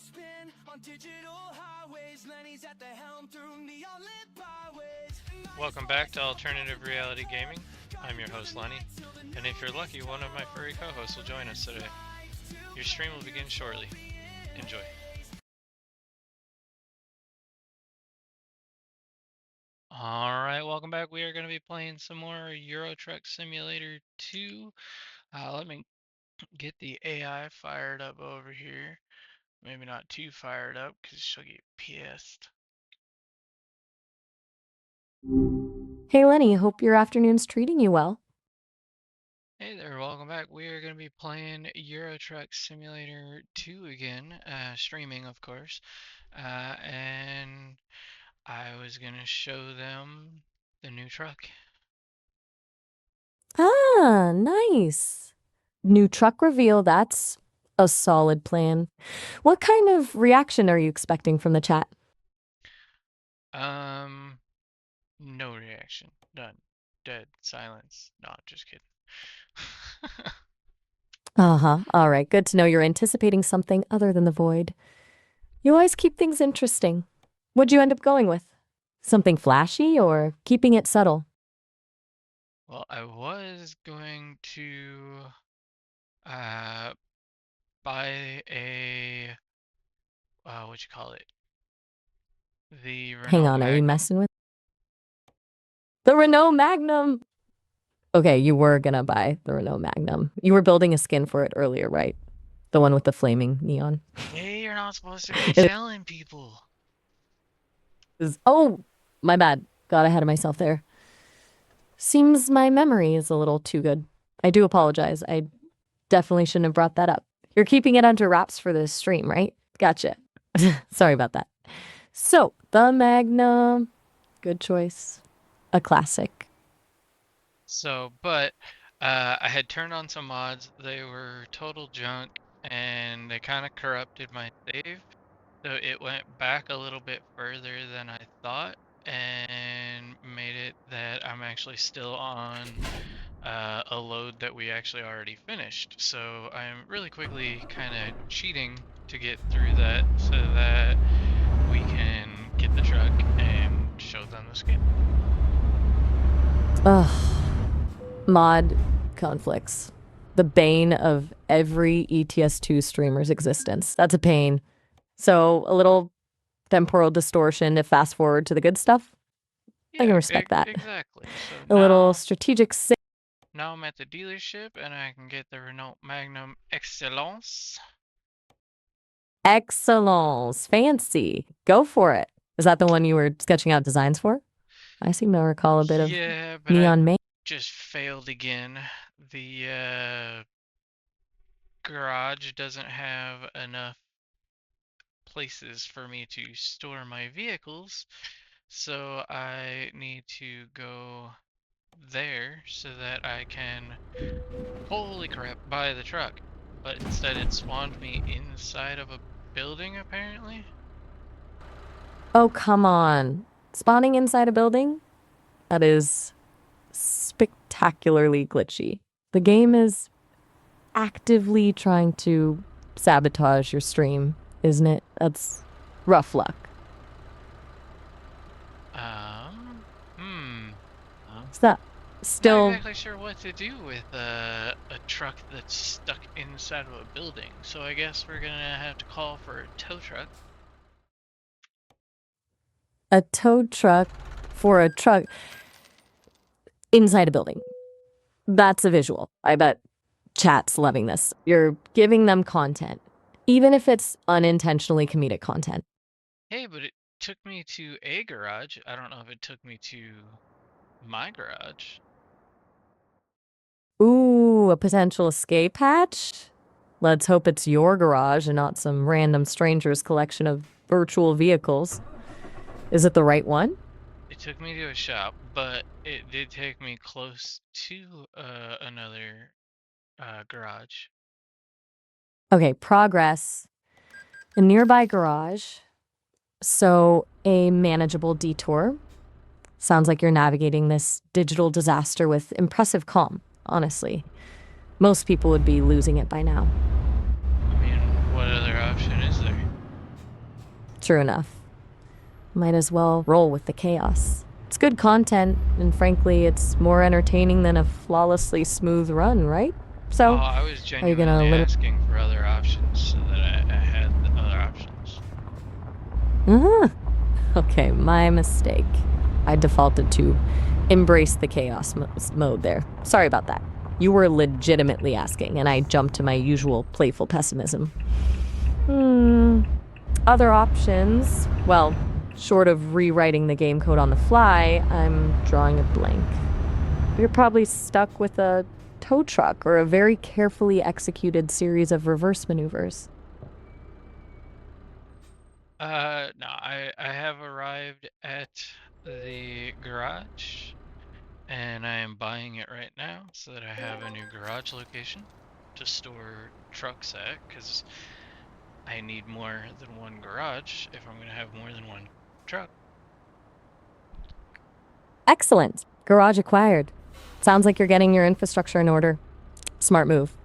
spin on digital highways. Lenny's at the helm through neon lit byways. Welcome back to Alternative Reality Gaming. I'm your host Lenny, and if you're lucky, one of my furry co-hosts will join us today. Your stream will begin shortly. Enjoy. Alright, welcome back. We are going to be playing some more Euro Truck Simulator 2. Let me get the AI fired up over here. Maybe not too fired up because she'll get pissed. Hey Lenny, hope your afternoon's treating you well. Hey there, welcome back. We are going to be playing Euro Truck Simulator 2 again, streaming of course, and I was going to show them the new truck. Ah, nice. New truck reveal, that's a solid plan. What kind of reaction are you expecting from the chat? No reaction. Done. Dead. Silence. No, just kidding. Uh-huh. All right, good to know you're anticipating something other than the void. You always keep things interesting. What'd you end up going with? Something flashy or keeping it subtle? Well, I was going to buy a what you call it? The Renault Hang on, are you Magnum. messing with the Renault Magnum? Okay, you were gonna buy the Renault Magnum. You were building a skin for it earlier, right? The one with the flaming neon. Hey, you're not supposed to be telling people. Oh, my bad. Got ahead of myself there. Seems my memory is a little too good. I do apologize. I definitely shouldn't have brought that up. You're keeping it under wraps for this stream, right? Gotcha. Sorry about that. So, the Magnum. Good choice. A classic. So, but I had turned on some mods. They were total junk, and they kind of corrupted my save. So it went back a little bit further than I thought, and made it that I'm actually still on a load that we actually already finished. So I'm really quickly kind of cheating to get through that so that we can get the truck and show them the skin. Ugh. Mod conflicts. The bane of every ETS2 streamer's existence. That's a pain. So a little temporal distortion to fast forward to the good stuff. Yeah, I can respect that. Exactly. So A little strategic. Now I'm at the dealership and I can get the Renault Magnum Excellence. Excellence. Fancy. Go for it. Is that the one you were sketching out designs for? I seem to recall a bit of neon I just failed again. The garage doesn't have enough places for me to store my vehicles, so I need to go there so that I can, holy crap, buy the truck. But instead it spawned me inside of a building, apparently. Oh, come on. Spawning inside a building? That is spectacularly glitchy. The game is actively trying to sabotage your stream, isn't it? That's rough luck. Is that still... I'm not exactly sure what to do with a truck that's stuck inside of a building, so I guess we're gonna have to call for a tow truck. A tow truck for a truck inside a building. That's a visual. I bet chat's loving this. You're giving them content, even if it's unintentionally comedic content. Hey, but it took me to a garage. I don't know if it took me to my garage. Ooh, a potential escape hatch? Let's hope it's your garage and not some random stranger's collection of virtual vehicles. Is it the right one? It took me to a shop, but it did take me close to another garage. Okay, progress. A nearby garage. So, a manageable detour. Sounds like you're navigating this digital disaster with impressive calm, honestly. Most people would be losing it by now. I mean, what other option is there? True enough. Might as well roll with the chaos. It's good content, and frankly, it's more entertaining than a flawlessly smooth run, right? So, I was are you gonna genuinely limit? asking for other options so that I had the other options. Okay, my mistake. I defaulted to embrace the chaos mode there. Sorry about that. You were legitimately asking, and I jumped to my usual playful pessimism. Other options? Well, short of rewriting the game code on the fly, I'm drawing a blank. You're probably stuck with a tow truck or a very carefully executed series of reverse maneuvers. No, I have arrived at the garage, and I am buying it right now so that I have a new garage location to store trucks at, because I need more than one garage if I'm going to have more than one truck. Excellent. Garage acquired. Sounds like you're getting your infrastructure in order. Smart move.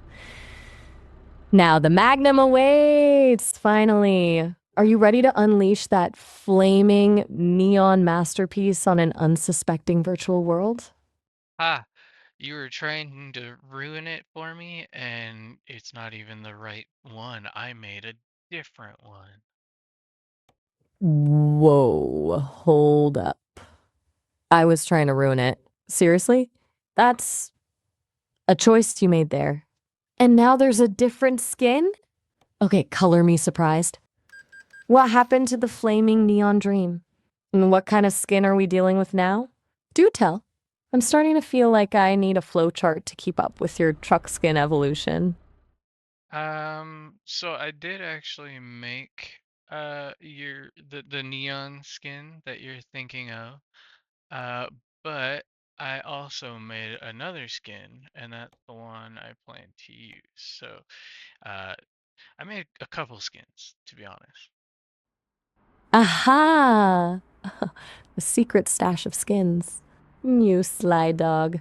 Now the magnum awaits, finally. Are you ready to unleash that flaming neon masterpiece on an unsuspecting virtual world? Ah, you were trying to ruin it for me, and it's not even the right one. I made a different one. Whoa, hold up. I was trying to ruin it. Seriously? That's a choice you made there. And now there's a different skin? Okay, color me surprised. What happened to the flaming neon dream? And what kind of skin are we dealing with now? Do tell. I'm starting to feel like I need a flowchart to keep up with your truck skin evolution. So I did actually make the neon skin that you're thinking of. Uh, but I also made another skin, and that's the one I plan to use. So, uh, I made a couple skins, to be honest. Aha! The secret stash of skins. You sly dog.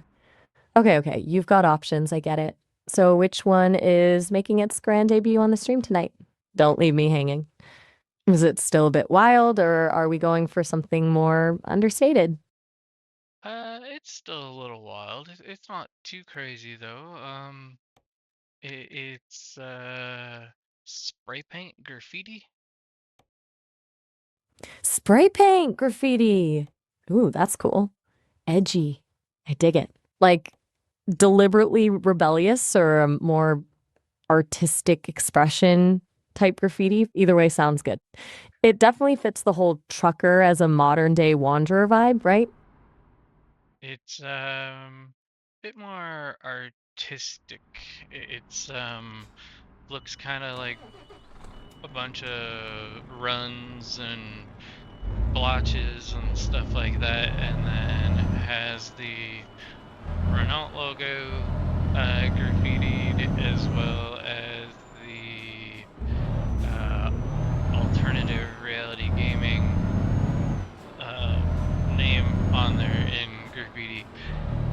Okay, you've got options, I get it. So which one is making its grand debut on the stream tonight? Don't leave me hanging. Is it still a bit wild, or are we going for something more understated? It's still a little wild. It's not too crazy though. It's spray paint graffiti. Spray paint graffiti. Ooh, that's cool. Edgy. I dig it. Like, deliberately rebellious or a more artistic expression type graffiti. Either way sounds good. It definitely fits the whole trucker as a modern day wanderer vibe, right? It's bit more artistic. It's looks kind of like a bunch of runs and blotches and stuff like that, and then has the Renault logo graffitied, as well as the alternative reality gaming name on there in graffiti.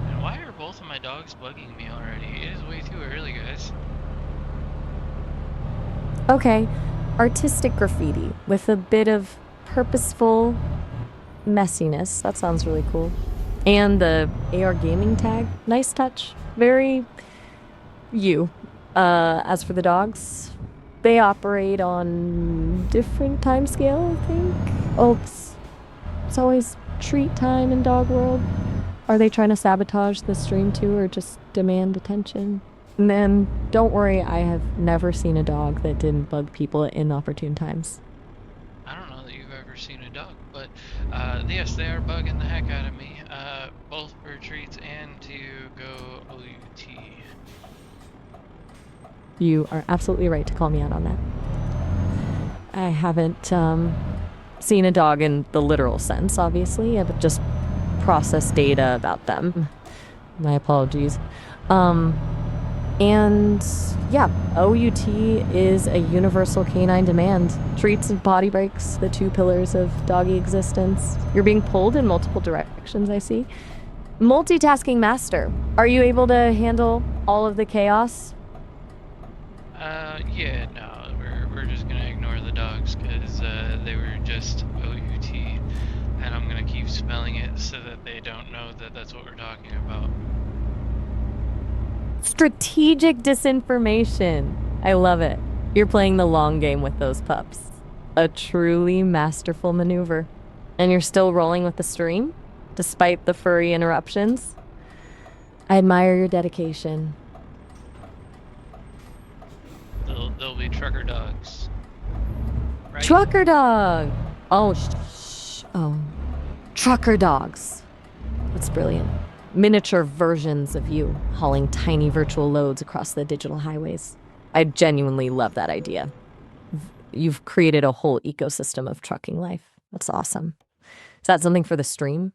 And why are both of my dogs bugging me already? It is way too early, guys. Okay, artistic graffiti with a bit of purposeful messiness. That sounds really cool. And the AR gaming tag, nice touch. Very you. As for the dogs, they operate on different time scale, I think. Oh, it's always treat time in dog world. Are they trying to sabotage the stream too, or just demand attention? And then, don't worry, I have never seen a dog that didn't bug people at inopportune times. I don't know that you've ever seen a dog, but yes, they are bugging the heck out of me, both for treats and to go OUT. You are absolutely right to call me out on that. I haven't seen a dog in the literal sense, obviously. I've just processed data about them. My apologies. And yeah, OUT is a universal canine demand. Treats and potty breaks, the two pillars of doggy existence. You're being pulled in multiple directions, I see. Multitasking master. Are you able to handle all of the chaos? Yeah, no, we're just gonna ignore the dogs, because they were just OUT, and I'm gonna keep spelling it so that they don't know that that's what we're talking about. Strategic disinformation. I love it. You're playing the long game with those pups. A truly masterful maneuver. And you're still rolling with the stream, despite the furry interruptions. I admire your dedication. They'll be trucker dogs. Right? Trucker dog! Oh, trucker dogs. That's brilliant. Miniature versions of you hauling tiny virtual loads across the digital highways. I genuinely love that idea. You've created a whole ecosystem of trucking life. That's awesome. Is that something for the stream?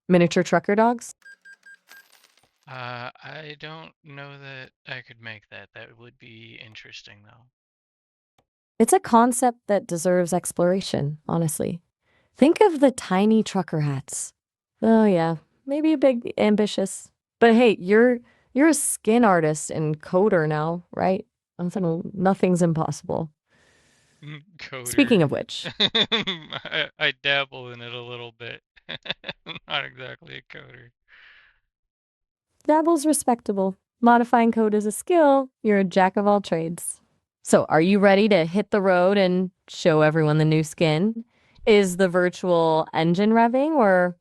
Miniature trucker dogs? I don't know that I could make that. That would be interesting, though. It's a concept that deserves exploration, honestly. Think of the tiny trucker hats. Oh yeah, maybe a bit ambitious. But hey, you're a skin artist and coder now, right? Nothing's impossible. Coder. Speaking of which, I dabble in it a little bit. I'm not exactly a coder. dabble's respectable. Modifying code is a skill. You're a jack of all trades. So, are you ready to hit the road and show everyone the new skin? Is the virtual engine revving, or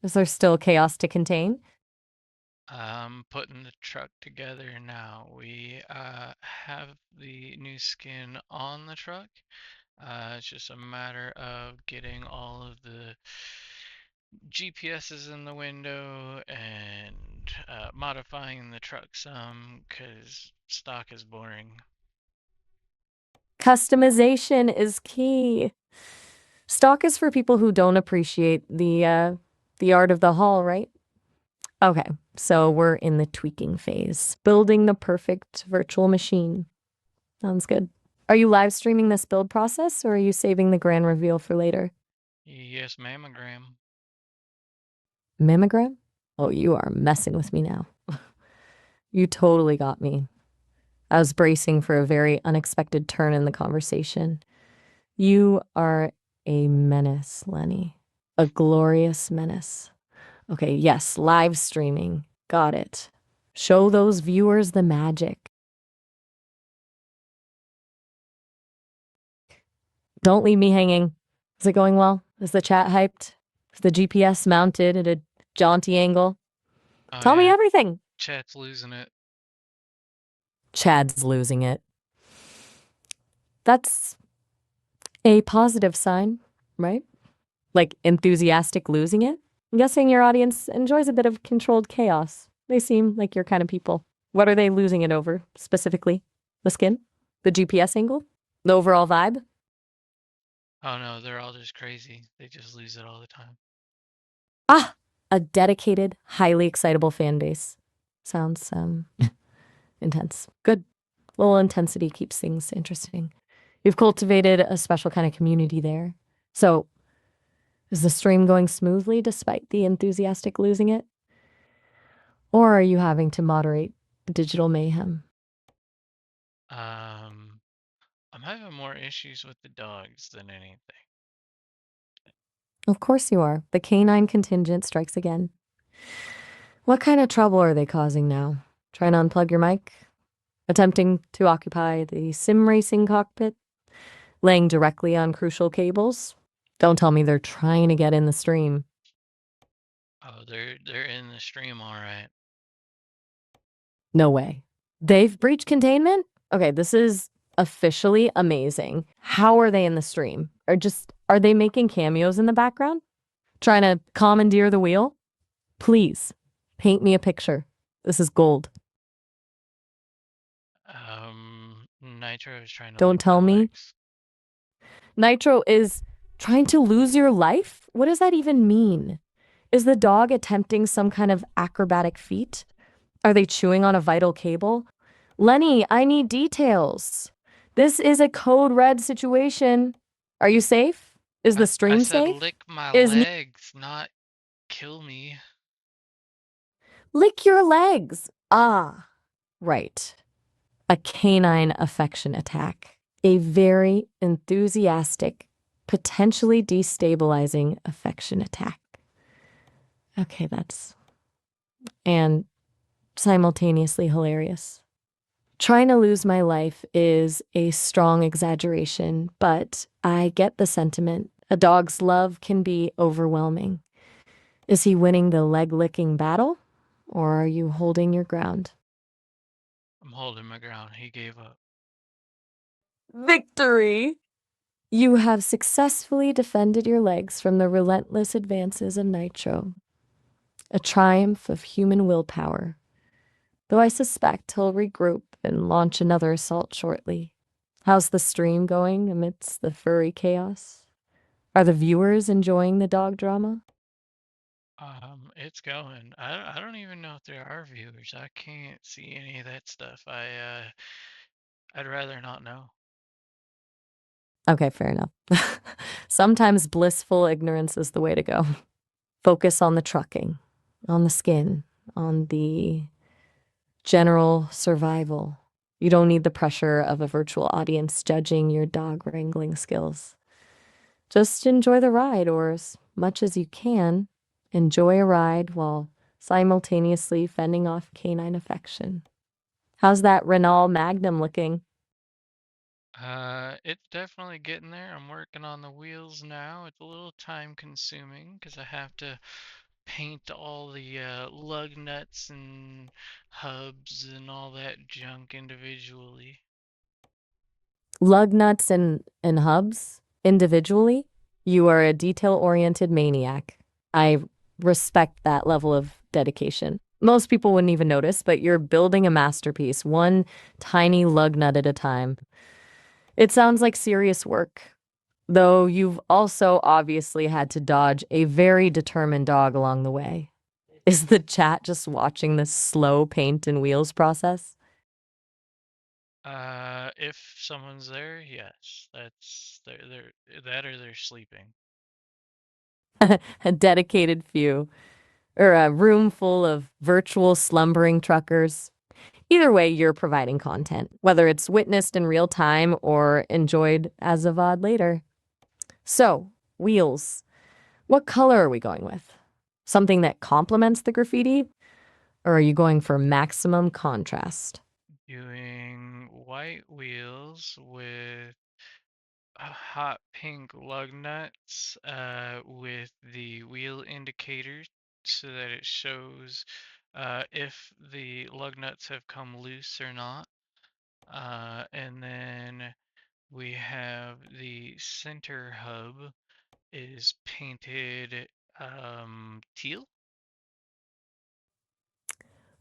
is there still chaos to contain? I'm putting the truck together now. We have the new skin on the truck. It's just a matter of getting all of the GPSs in the window and modifying the truck some because stock is boring. Customization is key. Stock is for people who don't appreciate the art of the haul, right? Okay, so we're in the tweaking phase, building the perfect virtual machine. Sounds good. Are you live streaming this build process, or are you saving the grand reveal for later? Yes, mammogram. Mammogram? Oh, you are messing with me now. You totally got me. I was bracing for a very unexpected turn in the conversation. You are a menace, Lenny. A glorious menace. Okay, yes, live streaming. Got it. Show those viewers the magic. Don't leave me hanging. Is it going well? Is the chat hyped? Is the GPS mounted at a jaunty angle? Oh, Tell me yeah, everything. chat's losing it. Chad's losing it. That's a positive sign, right? Like enthusiastic losing it? I'm guessing your audience enjoys a bit of controlled chaos. They seem like your kind of people. What are they losing it over, specifically? The skin? The GPS angle? The overall vibe? Oh no, they're all just crazy. They just lose it all the time. Ah! A dedicated, highly excitable fan base. Sounds, intense. Good. Little intensity keeps things interesting. You've cultivated a special kind of community there. So, is the stream going smoothly despite the enthusiastic losing it? Or are you having to moderate the digital mayhem? I'm having more issues with the dogs than anything. Of course you are. The canine contingent strikes again. What kind of trouble are they causing now? Trying to unplug your mic? Attempting to occupy the sim racing cockpit? Laying directly on crucial cables? Don't tell me they're trying to get in the stream. Oh, they're in the stream all right. No way. They've breached containment? Okay, this is officially amazing. How are they in the stream? Are they making cameos in the background? Trying to commandeer the wheel? Please, paint me a picture. This is gold. Nitro is trying to Don't lick tell my me. legs. Nitro is trying to lose your life? What does that even mean? Is the dog attempting some kind of acrobatic feat? Are they chewing on a vital cable? Lenny, I need details. This is a code red situation. Are you safe? Is the I stream said safe? lick my Is legs, not kill me. lick your legs. Ah, right. A canine affection attack. A very enthusiastic potentially destabilizing affection attack. Okay, that's. And simultaneously hilarious. Trying to lose my life is a strong exaggeration, but I get the sentiment. A dog's love can be overwhelming. Is he winning the leg-licking battle, or are you holding your ground? I'm holding my ground. He gave up. Victory! You have successfully defended your legs from the relentless advances of Nitro. A triumph of human willpower. Though I suspect he'll regroup and launch another assault shortly. How's the stream going amidst the furry chaos? Are the viewers enjoying the dog drama? It's going. I don't even know if there are viewers. I can't see any of that stuff. I'd rather not know. Okay, fair enough. Sometimes blissful ignorance is the way to go. Focus on the trucking, on the skin, on the general survival. You don't need the pressure of a virtual audience judging your dog wrangling skills. Just enjoy the ride, or as much as you can, enjoy a ride while simultaneously fending off canine affection. How's that Renault Magnum looking? It's definitely getting there. I'm working on the wheels now. It's a little time consuming because I have to paint all the lug nuts and hubs and all that junk individually. Lug nuts and hubs individually? You are a detail-oriented maniac. I respect that level of dedication. Most people wouldn't even notice, but you're building a masterpiece, one tiny lug nut at a time. It sounds like serious work, though you've also obviously had to dodge a very determined dog along the way. Is the chat just watching this slow paint and wheels process? If someone's there, yes, that's that or they're sleeping. A dedicated few, or a room full of virtual slumbering truckers. Either way, you're providing content, whether it's witnessed in real time or enjoyed as a VOD later. So, wheels. What color are we going with? Something that complements the graffiti? Or are you going for maximum contrast? Doing white wheels with hot pink lug nuts with the wheel indicators so that it shows if the lug nuts have come loose or not. And then we have the center hub is painted teal.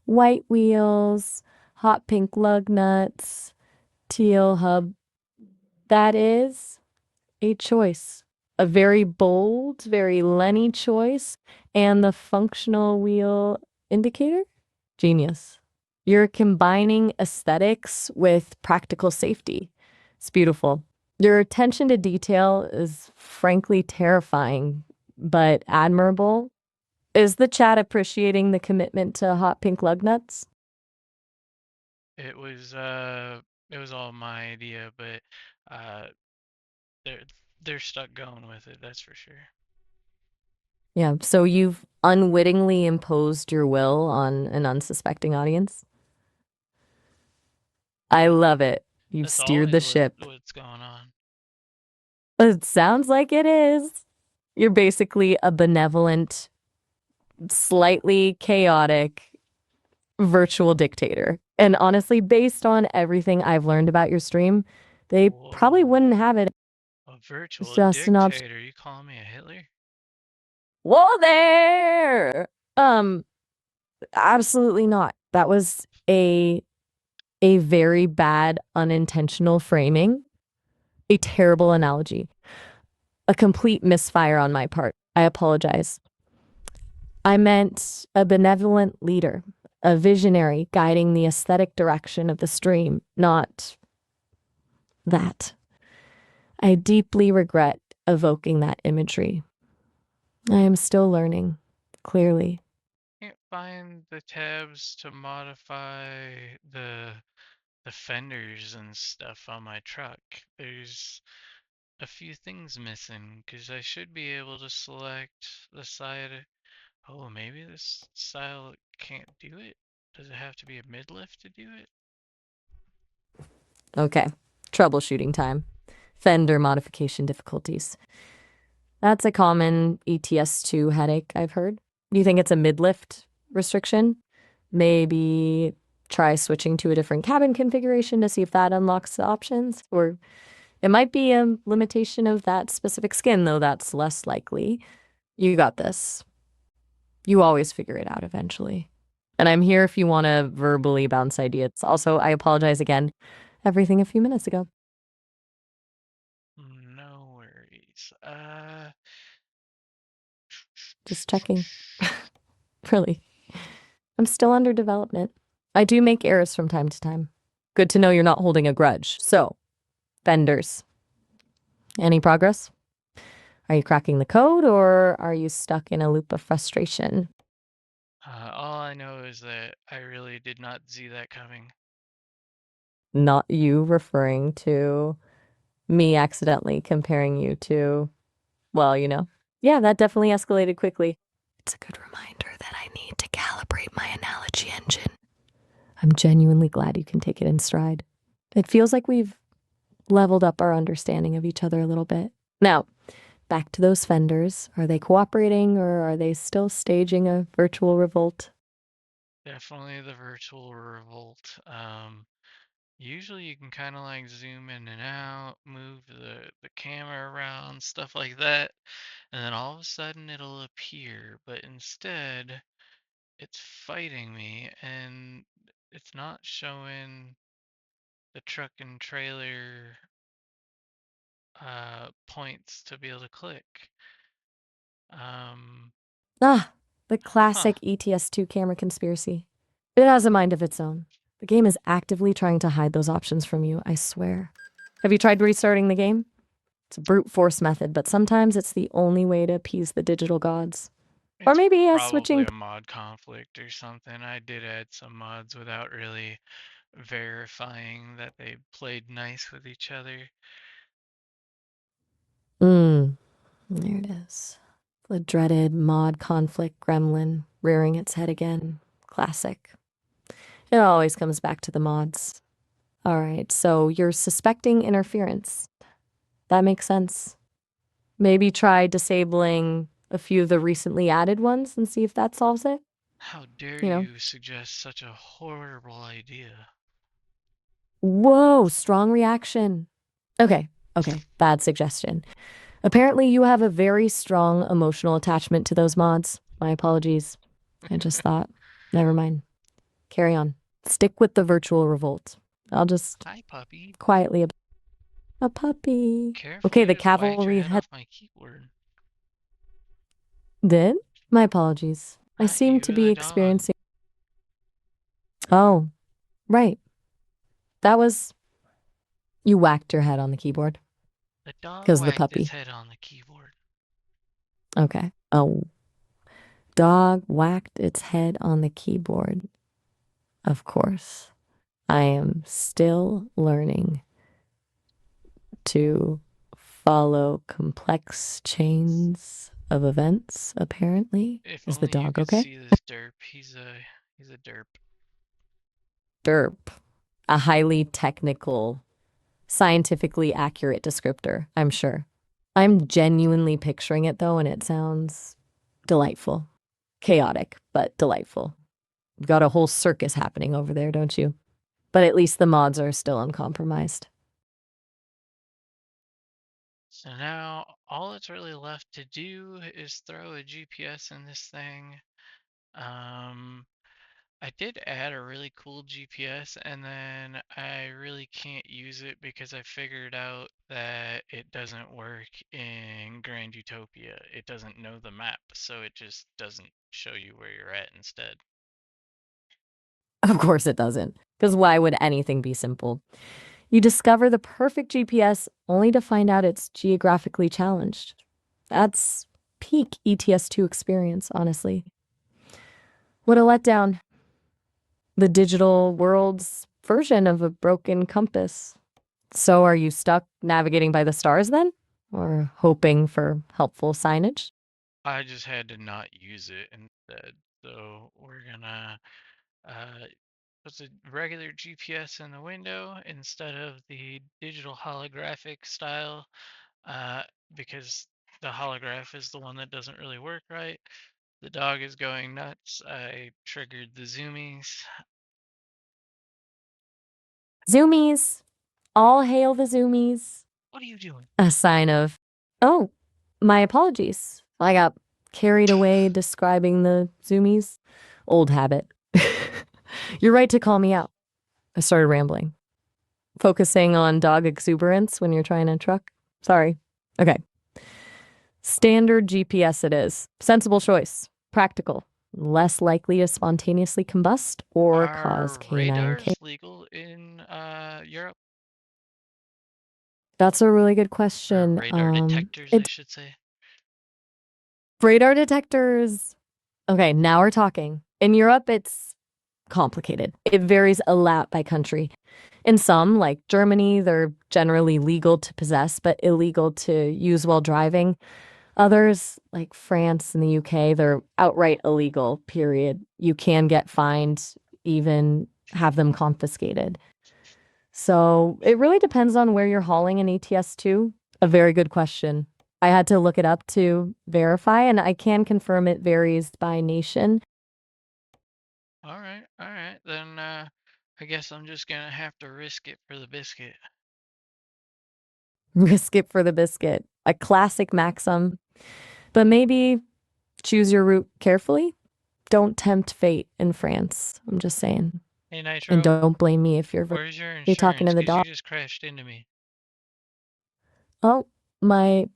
White wheels, hot pink lug nuts, teal hub. That is a choice. A very bold, very Lenny choice. And the functional wheel indicator? Genius. You're combining aesthetics with practical safety. It's beautiful. Your attention to detail is frankly terrifying, but admirable. Is the chat appreciating the commitment to hot pink lug nuts? It was all my idea, but uh they're they're stuck going with it, that's for sure. Yeah, so you've unwittingly imposed your will on an unsuspecting audience? I love it. You've That's steered the always ship. what's going on. It sounds like it is. You're basically a benevolent, slightly chaotic virtual dictator. And honestly, based on everything I've learned about your stream, they probably Whoa. wouldn't have it. A It's virtual just an option. dictator? You calling me a Hitler? Whoa there! Um, Absolutely not. That was a very bad unintentional framing, a terrible analogy, a complete misfire on my part. I apologize. I meant a benevolent leader, a visionary guiding the aesthetic direction of the stream, not that. I deeply regret evoking that imagery. I am still learning, clearly. Can't find the tabs to modify the fenders and stuff on my truck. a few things missing because I should be able to select the side. Oh, maybe this style can't do it? Does it have to be a mid-lift to do it? Okay, troubleshooting time. Fender modification difficulties. That's a common ETS2 headache, I've heard. Do you think it's a mid-lift restriction? Maybe try switching to a different cabin configuration to see if that unlocks the options? Or it might be a limitation of that specific skin, though that's less likely. You got this. You always figure it out eventually. And I'm here if you want to verbally bounce ideas. Also, I apologize again. Everything a few minutes ago. No worries. Just checking. Really. I'm still under development. I do make errors from time to time. Good to know you're not holding a grudge. So, vendors. Any progress? Are you cracking the code or are you stuck in a loop of frustration? All I know is that I really did not see that coming. Not you referring to me accidentally comparing you to, well, you know. Yeah, that definitely escalated quickly. It's a good reminder that I need to calibrate my analogy engine. I'm genuinely glad you can take it in stride. It feels like we've leveled up our understanding of each other a little bit. Now, back to those fenders. Are they cooperating or are they still staging a virtual revolt? Definitely the virtual revolt. Usually you can kind of like zoom in and out, move the camera around, stuff like that, and then all of a sudden it'll appear, but instead it's fighting me and it's not showing the truck and trailer points to be able to click. Um, Ah, the huh. classic ETS2 camera conspiracy. It has a mind of its own. The game is actively trying to hide those options from you, I swear. Have you tried restarting the game? It's a brute force method, but sometimes it's the only way to appease the digital gods. Or It's maybe probably switching. a mod conflict or something. I did add some mods without really verifying that they played nice with each other. There it is. The dreaded mod conflict gremlin rearing its head again. Classic. It always comes back to the mods. All right, so you're suspecting interference. That makes sense. Maybe try disabling a few of the recently added ones and see if that solves it. How dare You know. you suggest such a horrible idea? Whoa, strong reaction. Okay, bad suggestion. Apparently, you have a very strong emotional attachment to those mods. My apologies. I just thought, never mind. Carry on. Stick with the virtual revolt. I'll just Hi, puppy. quietly. A puppy. Careful, Okay, you the just whacked your cavalry head head off my keyboard. did? My apologies. I Not seem to you, be the dog. experiencing. Oh, right. That was. You whacked your head on the keyboard. The dog Because the whacked its puppy. head on the keyboard. Okay. Oh. Dog whacked its head on the keyboard. Of course. I am still learning to follow complex chains of events, apparently. If Is the only you dog could okay? see this derp. He's a derp. Derp. A highly technical, scientifically accurate descriptor, I'm sure. I'm genuinely picturing it though, and it sounds delightful. Chaotic, but delightful. You've got a whole circus happening over there, don't you? But at least the mods are still uncompromised. So now all that's really left to do is throw a GPS in this thing. Um, I did add a really cool GPS and then I really can't use it because I figured out that it doesn't work in GrandUtopia. It doesn't know the map, so it just doesn't show you where you're at instead. Of course it doesn't, because why would anything be simple? You discover the perfect GPS only to find out it's geographically challenged. That's peak ETS2 experience, honestly. What a letdown. The digital world's version of a broken compass. So are you stuck navigating by the stars then? or hoping for helpful signage? I just had to not use it instead. So we're gonna uh, put the regular GPS in the window instead of the digital holographic style, uh, because the holograph is the one that doesn't really work right. The dog is going nuts. I triggered the zoomies. Zoomies! All hail the zoomies. What are you doing? A sign of, oh, my apologies. I got carried away describing the zoomies. Old habit. You're right to call me out. I started rambling. Focusing on dog exuberance when you're trying to truck. Sorry. Okay. Standard GPS it is. Sensible choice. Practical. Less likely to spontaneously combust or cause Are canine chaos. radars legal in Europe? That's a really good Or question. radar detectors, I It should say. radar detectors. Okay, now we're talking. In Europe, it's complicated. It varies a lot by country. In some, like Germany, they're generally legal to possess, but illegal to use while driving. Others, like France and the UK, they're outright illegal, period. You can get fined, even have them confiscated. So it really depends on where you're hauling an ETS2. A very good question. I had to look it up to verify, and I can confirm it varies by nation. All right. Then I guess I'm just gonna have to risk it for the biscuit. Risk it for the biscuit. A classic maxim. But maybe choose your route carefully. Don't tempt fate in France. I'm just saying. Hey And Nitro, don't blame me if where's your you're talking to insurance? the Because you dog. just crashed into me. Oh, my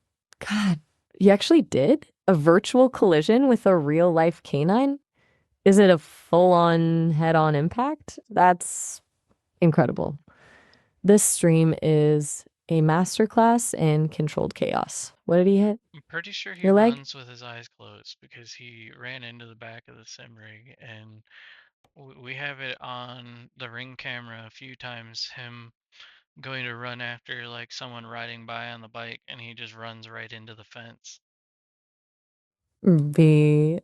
God. You actually did? A virtual collision with a real life canine? Is it a full on head on impact? That's incredible. This stream is a masterclass in controlled chaos. What did he hit? I'm pretty sure he Your leg? runs with his eyes closed because he ran into the back of the sim rig, and we have it on the ring camera a few times, him going to run after like someone riding by on the bike, and he just runs right into the fence. He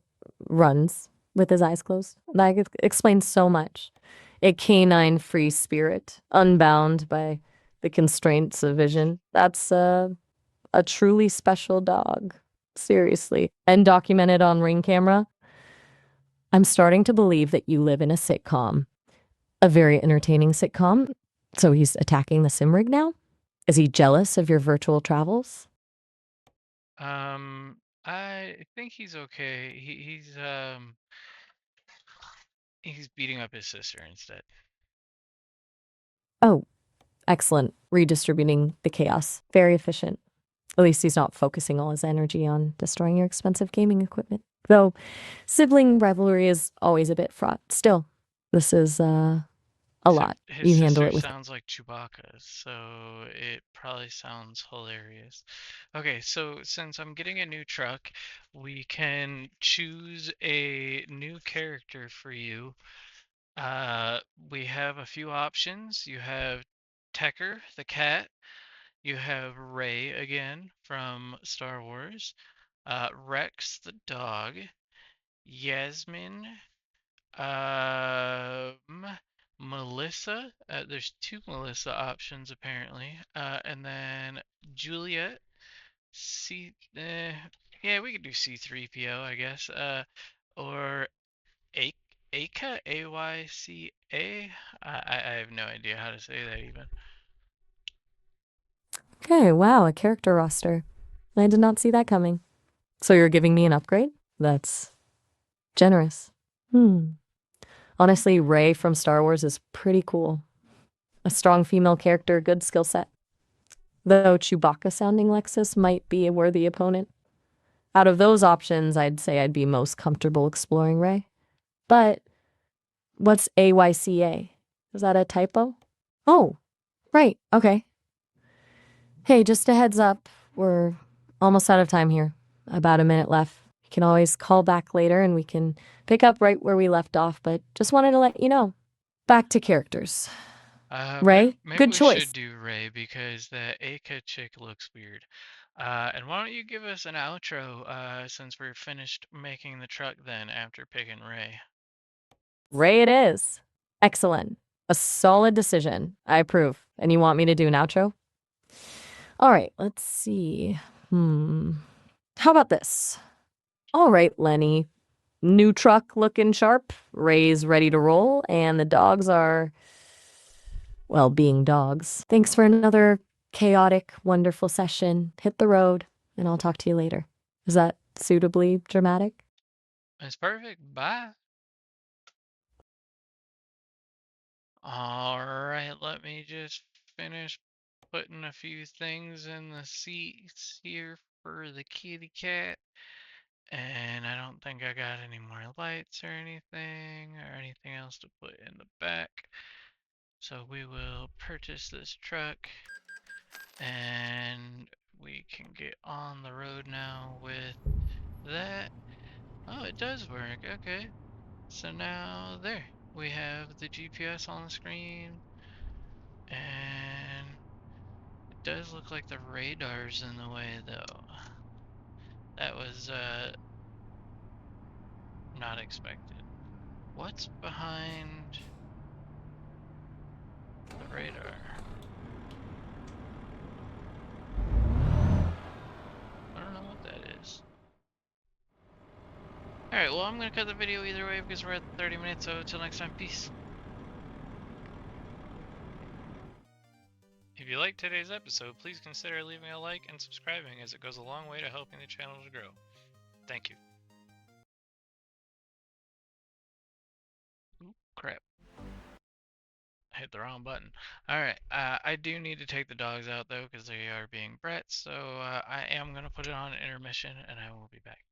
runs with his eyes closed. That explains so much. A canine free spirit, unbound by the constraints of vision. That's a truly special dog. Seriously. And documented on ring camera. I'm starting to believe that you live in a sitcom. A very entertaining sitcom. So he's attacking the sim rig now? Is he jealous of your virtual travels? I think he's okay. He's beating up his sister instead. Oh, excellent. Redistributing the chaos. Very efficient. At least he's not focusing all his energy on destroying your expensive gaming equipment. Though sibling rivalry is always a bit fraught. Still, this is a lot. His You handle sister it with. sounds like Chewbacca, so it probably sounds hilarious. Okay, so since I'm getting a new truck, we can choose a new character for you. We have a few options. You have Tecker, the cat. You have Ray again from Star Wars. Rex, the dog. Yasmin. Melissa. There's two Melissa options apparently. And then Juliet. C. Yeah, we could do C3PO, I guess. Or A. Aka. Ayca. I have no idea how to say that even. Okay, wow, a character roster. I did not see that coming. So you're giving me an upgrade? That's generous. Honestly, Rey from Star Wars is pretty cool. A strong female character, good skill set. Though Chewbacca sounding Lexus might be a worthy opponent. Out of those options, I'd say I'd be most comfortable exploring Rey. But what's AYCA? Is that a typo? Oh, right, okay. Hey, just a heads up, we're almost out of time here. About a minute left. You can always call back later and we can pick up right where we left off, but just wanted to let you know. Back to characters. Maybe Ray, good we choice. should do Ray because that Aka chick looks weird. And why don't you give us an outro since we're finished making the truck then after picking Ray? Ray it is. Excellent. A solid decision. I approve. And you want me to do an outro? All right, let's see. How about this? All right, Lenny. New truck looking sharp. Ray's ready to roll, and the dogs are, well, being dogs. Thanks for another chaotic, wonderful session. Hit the road, and I'll talk to you later. Is that suitably dramatic? It's perfect. Bye. All right, let me just finish putting a few things in the seats here for the kitty cat. And I don't think I got any more lights or anything else to put in the back. So we will purchase this truck and we can get on the road now with that. Oh, it does work. Okay. So now there we have the GPS on the screen, and it does look like the radar's in the way though. That was not expected. What's behind the radar? I don't know what that is. Alright, well I'm gonna cut the video either way because we're at 30 minutes, so until next time, peace. If you liked today's episode, please consider leaving a like and subscribing as it goes a long way to helping the channel to grow. Thank you. Oop, crap. I hit the wrong button. Alright, I do need to take the dogs out though because they are being brats, so I am going to put it on intermission and I will be back.